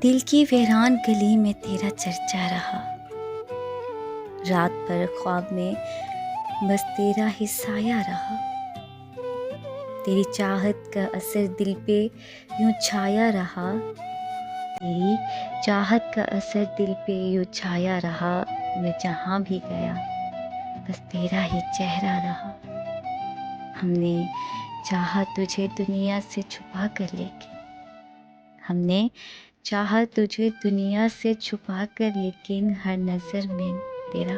دل کی ویران گلی میں تیرا چرچا رہا، رات بھر خواب میں بس تیرا ہی سایہ رہا۔ تیری چاہت کا اثر دل پہ یوں چھایا رہا، تیری چاہت کا اثر دل پہ یوں چھایا رہا۔ میں جہاں بھی گیا بس تیرا ہی چہرہ رہا۔ ہم نے چاہا تجھے دنیا سے چھپا کر لیکن ہر نظر میں تیرا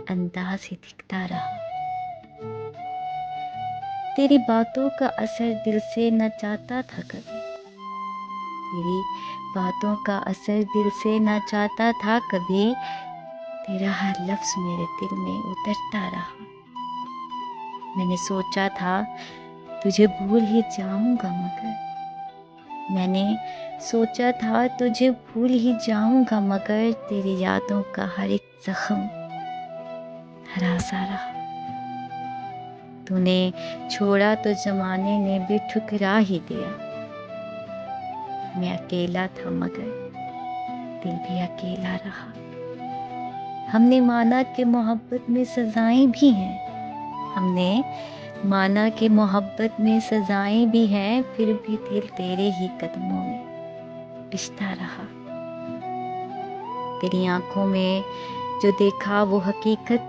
انداز ہی دکھتا رہا۔ تیری باتوں کا اثر دل سے نہ جاتا تھا کبھی، تیری باتوں کا اثر دل سے نہ جاتا تھا کبھی، تیرا ہر لفظ میرے دل میں اترتا رہا۔ میں نے سوچا تھا تجھے بھول ہی جاؤں گا مگر تیری یادوں کا ہر ایک زخم ہراسا رہا۔ تو نے چھوڑا تو زمانے نے بھی ٹھکرا ہی دیا، میں اکیلا تھا مگر دل بھی اکیلا رہا۔ ہم نے مانا کہ محبت میں سزائیں بھی ہیں، پھر بھی دل تیرے ہی قدموں میں رشتہ رہا۔ تیری آنکھوں میں جو دیکھا وہ حقیقت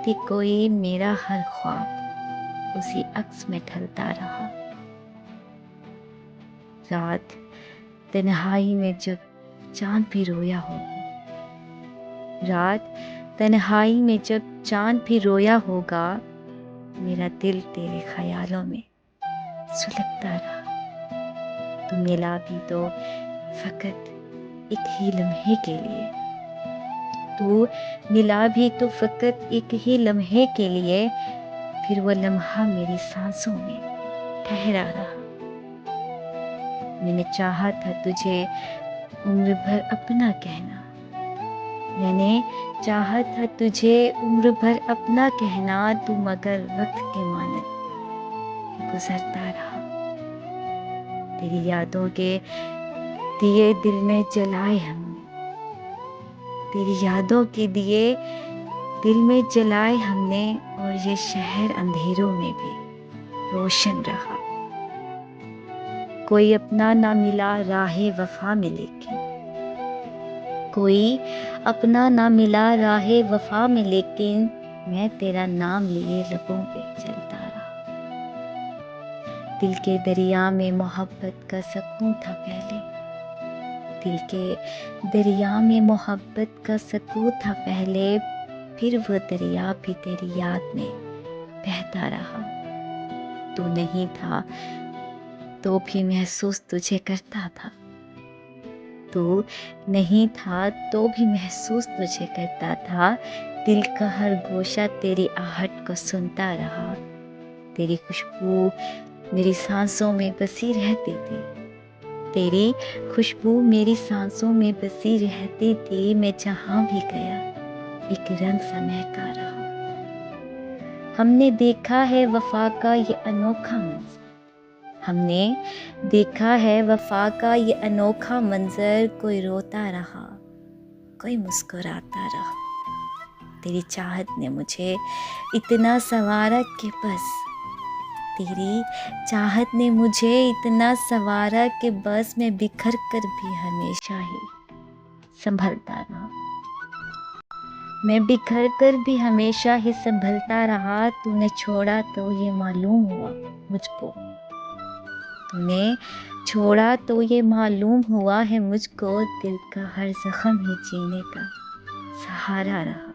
تھی کوئی، میرا ہر خواب اسی عکس میں ڈھلتا رہا۔ رات تنہائی میں جب چاند بھی رویا ہوگا، میرا دل تیرے خیالوں میں سلگتا رہا۔ تو ملا بھی تو فقط ایک ہی لمحے کے لیے، پھر وہ لمحہ میری سانسوں میں ٹھہرا رہا۔ میں نے چاہا تھا تجھے عمر بھر اپنا کہنا، تو مگر وقت کے مانند گزرتا رہا۔ تیری یادوں کے دیے دل میں جلائے ہم نے، اور یہ شہر اندھیروں میں بھی روشن رہا۔ کوئی اپنا نہ ملا راہ وفا میں لیکن میں تیرا نام لیے لبوں پہ چلتا رہا۔ دل کے دریا میں محبت کا سکون تھا پہلے، پھر وہ دریا بھی تیری یاد میں بہتا رہا۔ تو نہیں تھا تو بھی محسوس تجھے کرتا تھا، دل کا ہر گوشہ تیری آہٹ کو سنتا رہا۔ تیری خوشبو میری سانسوں میں بسی رہتی تھی، میں جہاں بھی گیا ایک رنگ سا مہکا رہا۔ ہم نے دیکھا ہے وفا کا یہ انوکھا منظر، کوئی روتا رہا کوئی مسکراتا رہا۔ تیری چاہت نے مجھے اتنا سنوارا کہ بس میں بکھر کر بھی ہمیشہ ہی سنبھلتا رہا۔ تو نے چھوڑا تو یہ معلوم ہوا ہے مجھ کو، دل کا ہر زخم ہی جینے کا سہارا رہا۔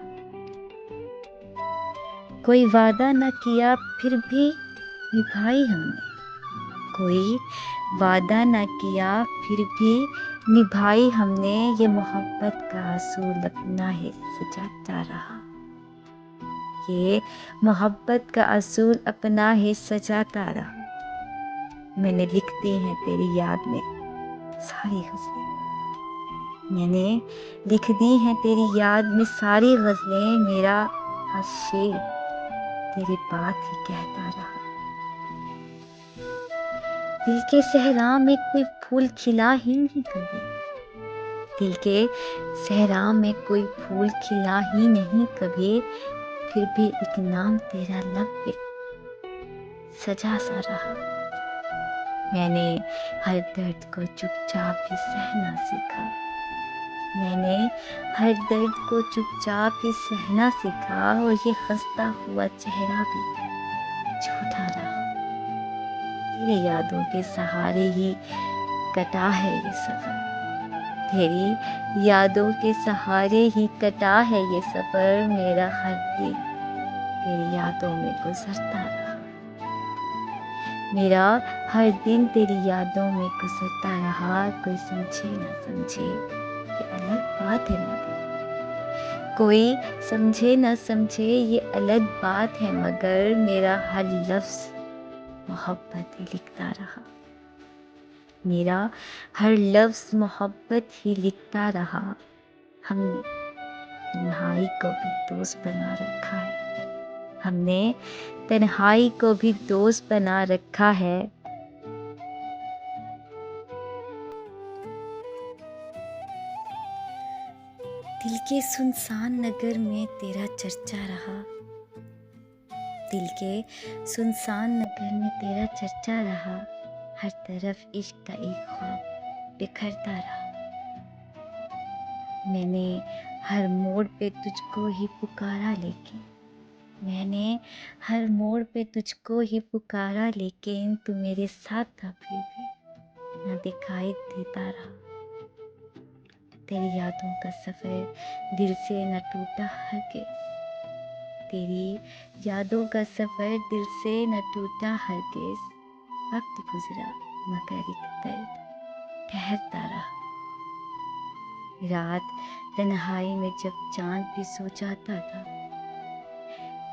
کوئی وعدہ نہ کیا پھر بھی نبھائی ہم نے، یہ محبت کا اصول اپنا ہی سجاتا رہا۔ میں نے لکھ دی ہیں تیری یاد میں ساری غزلیں، میرا ہر شعر تیری بات ہی کہتا رہا۔ دل کے صحرا میں کوئی پھول کھلا ہی نہیں کبھی، دل کے صحرا میں کوئی پھول کھلا ہی نہیں کبھی، پھر بھی ایک نام تیرا لب پہ سجا سا رہا۔ میں نے ہر درد کو چپ چاپ ہی سہنا سیکھا، میں نے ہر درد کو چپ چاپ ہی سہنا سیکھا، اور یہ خستہ ہوا چہرہ بھی جھوٹا رہا۔ تیرے یادوں کے سہارے ہی کٹا ہے یہ سفر، تیری یادوں کے سہارے ہی کٹا ہے یہ سفر، میرا ہر دن تیری یادوں میں گزرتا رہا، میرا ہر دن تیری یادوں میں گزرتا رہا۔ کوئی سمجھے نہ سمجھے یہ الگ بات ہے مگر، کوئی سمجھے نہ سمجھے یہ الگ بات ہے مگر، میرا ہر لفظ محبت ہی لکھتا رہا، میرا ہر لفظ محبت ہی لکھتا رہا۔ ہم نے تنہائی کو بھی دوست بنا رکھا ہے، ہم نے تنہائی کو بھی دوست بنا رکھا ہے۔ دل کے سنسان نگر میں تیرا چرچا رہا، دل کے سنسان نگر میں تیرا چرچا رہا، ہر طرف عشق کا ایک خواب بکھرتا رہا۔ میں نے ہر موڑ پہ تجھ کو ہی پکارا لیکن، میں نے ہر موڑ پہ تجھ کو ہی پکارا لیکن، تو میرے ساتھ تھا پھر بھی نہ دکھائی دیتا رہا۔ تیری یادوں کا سفر دل سے نہ ٹوٹا ہرگز، تیری یادوں کا سفر دل سے نہ ٹوٹا ہرگز، وقت گزرا مگر ایک درد ٹھہرتا رہا۔ رات تنہائی میں جب چاند بھی سو جاتا تھا،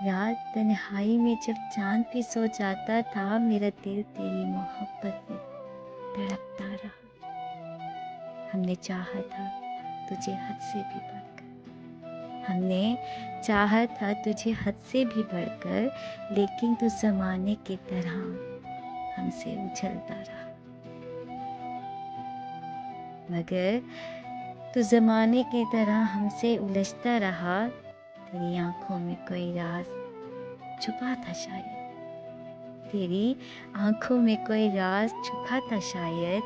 رات تنہائی میں جب چاند بھی سو جاتا تھا، میرا دل تیری محبت میں تڑپتا رہا۔ ہم نے چاہا تھا تجھے حد سے بھی بڑھ کر، ہم نے چاہا تھا تجھے حد سے بھی بڑھ کر، لیکن تو زمانے کی طرح ہم سے اچھلتا رہا، مگر تو زمانے کی طرح ہم سے الجھتا رہا۔ تیری آنکھوں میں کوئی راز چھپا تھا شاید، تیری آنکھوں میں کوئی راز چھپا تھا شاید،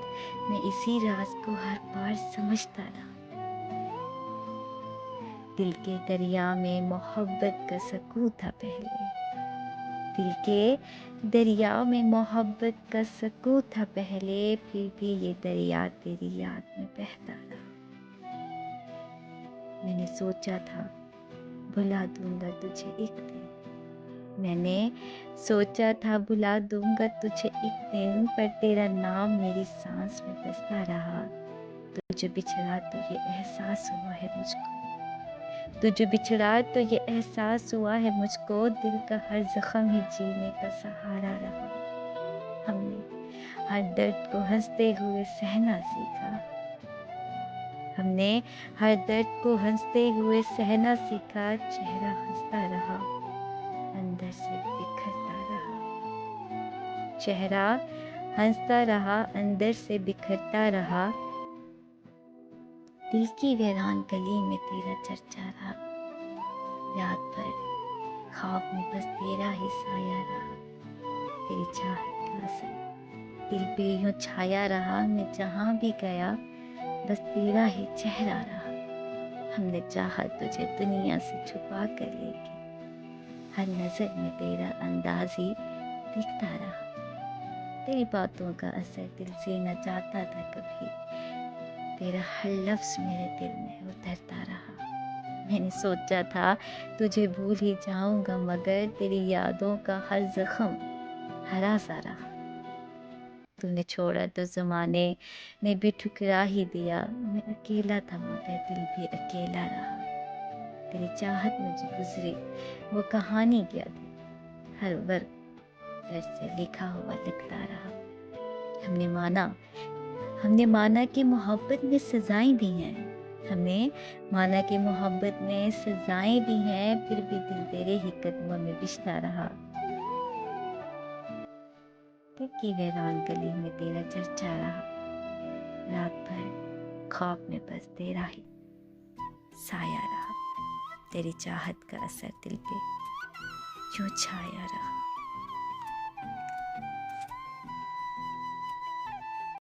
میں اسی راز کو ہر بار سمجھتا رہا۔ دل کے دریا میں محبت کا سکون تھا پہلے، دل کے دریا میں محبت کا سکون تھا پہلے، پھر بھی یہ دریا تیری یاد میں بہتا رہا۔ میں نے سوچا تھا بھلا دوں گا تجھے ایک دن، میں نے سوچا تھا بھلا دوں گا تجھے ایک دن، پر تیرا نام میری سانس میں بستا رہا۔ تجھے بچھڑا تو یہ احساس ہوا ہے مجھ کو، تجھے بچھڑا تو یہ احساس ہوا ہے مجھ کو، دل کا ہر زخم ہی جینے کا سہارا رہا۔ ہم نے ہر درد کو ہنستے ہوئے سہنا سیکھا، ہم نے ہر درد کو ہنستے ہوئے سہنا سیکھا، چہرہ ہنستا رہا اندر سے بکھرتا رہا، چہرہ ہنستا رہا اندر سے بکھرتا رہا۔ دل کی ویران گلی میں تیرا چرچا رہا، رات بھر خواب میں بس تیرا ہی سایہ رہا، تیری چاہت کا اثر دل پہ یوں چھایا رہا، میں جہاں بھی گیا بس تیرا ہی چہرہ رہا۔ ہم نے چاہا تجھے دنیا سے چھپا کر لیکن، ہر نظر میں تیرا انداز ہی دکھتا رہا۔ تیری باتوں کا اثر دل سے نہ جاتا تھا کبھی، تیرا ہر لفظ میرے دل میں اترتا رہا۔ میں نے سوچا تھا تجھے بھول ہی جاؤں گا، مگر تیری یادوں کا ہر زخم ہرا سا رہا۔ تو نے چھوڑا تو زمانے نے بھی ٹھکرا ہی دیا، میں اکیلا تھا مگر دل بھی اکیلا رہا۔ تیری چاہت مجھے گزری وہ کہانی کیا تھی، ہر وقت درد سے لکھا ہوا لگتا رہا۔ ہم نے مانا کہ محبت میں سزائیں بھی ہیں، ہم نے مانا کہ محبت میں سزائیں بھی ہیں، پھر بھی دل تیرے ہی قدموں میں بچھتا رہا۔ کہ ویران گلی میں تیرا چرچا رہا، رات بھر خواب میں بس تیرا ہی سایہ رہا، تیری چاہت کا اثر دل پہ یوں چھایا رہا۔